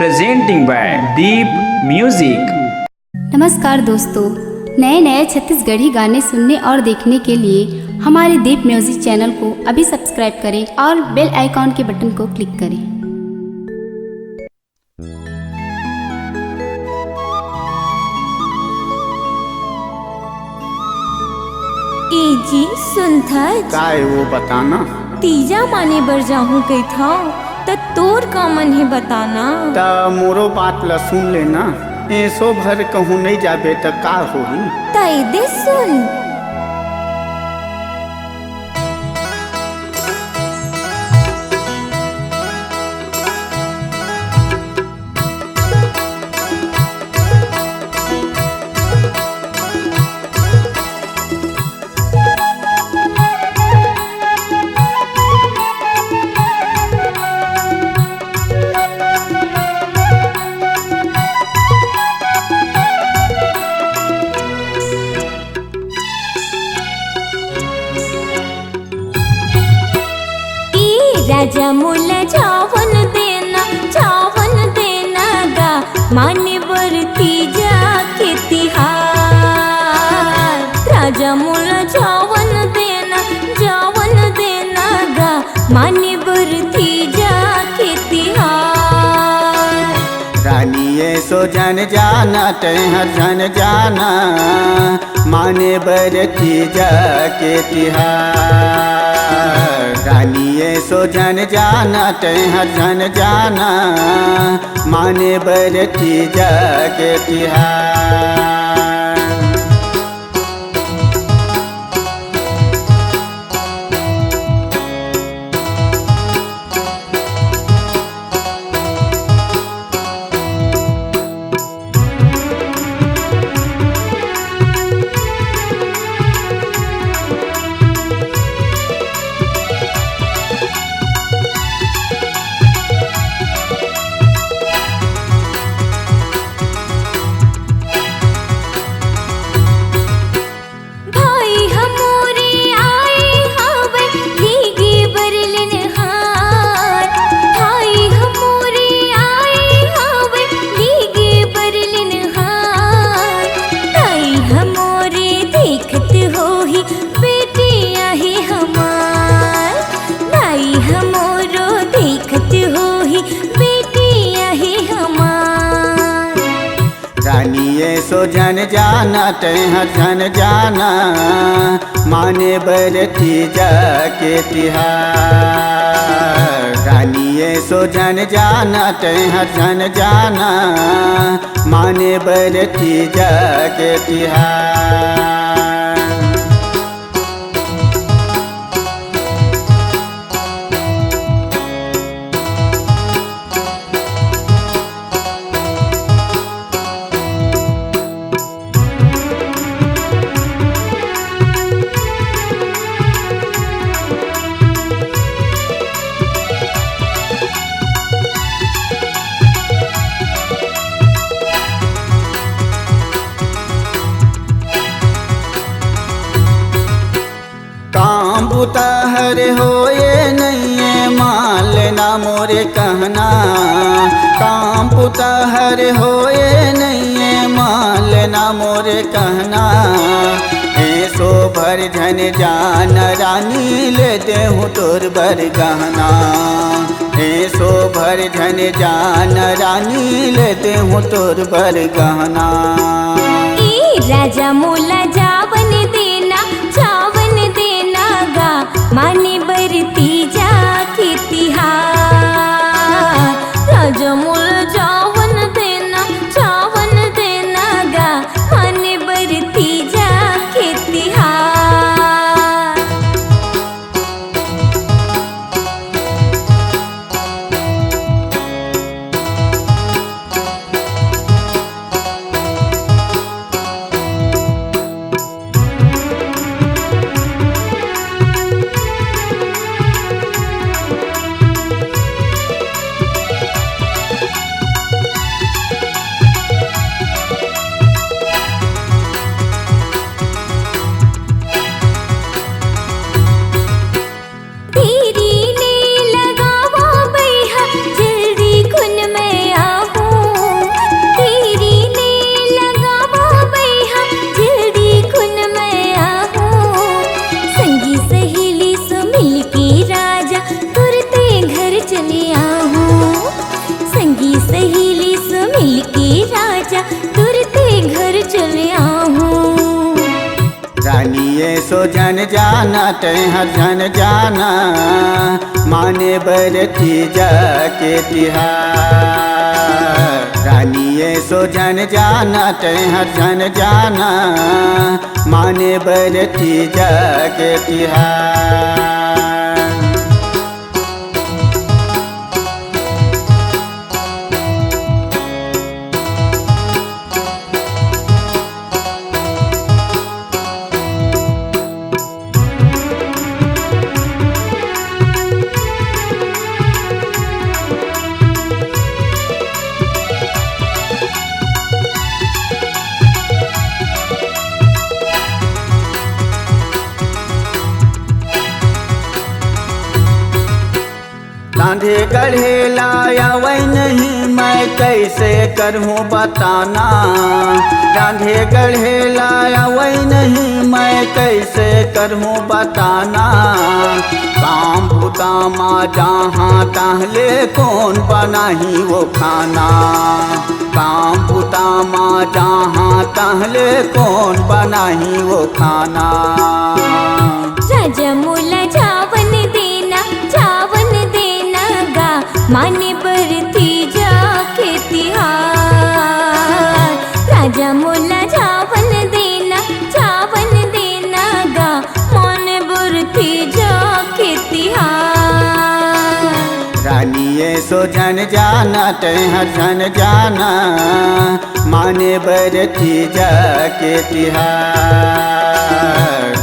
presenting by Deep Music। नमस्कार दोस्तों, नए नए छत्तीसगढ़ी गाने सुनने और देखने के लिए हमारे दीप म्यूजिक चैनल को अभी सब्सक्राइब करें और बेल आइकॉन के बटन को क्लिक करें। ए जी सुनथा काय वो बताना तीजा माने बर जाहूँ कही था त तोर का मन है बताना। त मोरो बात ल सुन लेना, ऐसो भर कहूँ नहीं जाबे त का होही। तय दे सुन राजा मोला चावन देना गा माने बरती जाके तिहार। राजा मोला चावन देना गा माने बरती जाके तिहार। रानी ऐसो जन जाना तैहर जन जाना, माने बरती जाके तिहार। रानी ऐसो जन जाना तैहर जन जाना, माने बरती जाके तिहार। रानी ऐसो जन जाना तैहर जन जाना, माने बरती जाके तिहार। रानी ऐसो जन जाना तैहर जन जाना, माने बरती जाके तिहार। काम बुता हरे होए नहीं है, मान लेना मोरे कहना। काम बुता हरे होए नहीं है, मान लेना मोरे कहना। ऐसो भर झन जान रानी ले दे हूँ तोर बर गहना। ऐसो भर झन जान रानी ले दे हूँ तोर बर गहना। राजा मोला चावन देना गा माने बरती जाके तिहार। राजा मोला चावन देना गा माने बरती जाके तिहार। सो झन जाना तैहर झन जाना माने बरती जाके तिहार रानिए सो झन जाना तैहर झन जाना माने बरती जाके तिहार। रांधे गढ़े लाया वही नहीं मैं कैसे करूँ बताना रांधे गढ़े लाया वही नहीं मैं कैसे करूँ बताना काम पुतामा जहाँ तहले कौन बनाही वो खाना काम पुतामा जहाँ तहले कौन बनाही वो खाना। राजमुला चावन देना गा माने बरती जाके तिहार राजा मोला चावन देना गा माने बरती जाके तिहार रानिए सो झन जाना तैहर झन जाना माने बरती जाके तिहार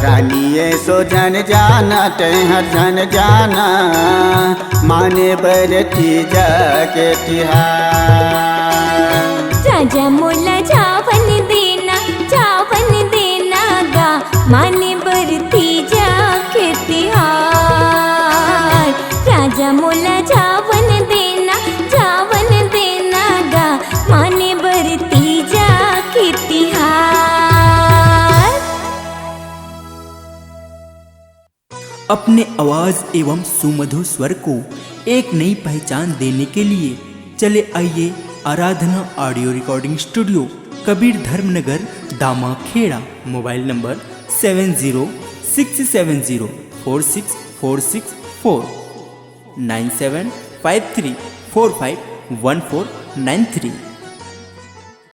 रानिए सो झन जाना तैहर झन जाना माने बरती जाके तिहार। राजा मोला चावन देना गा माने बरती जाके तिहार राजा मोला चावन देना गा माने बरती जाके तिहार। अपने आवाज एवं सुमधुर स्वर को एक नई पहचान देने के लिए चले आइए Aradhana audio recording studio Kabir Dharmnagar Dama Kheda. Mobile number 7067046464 9753451493।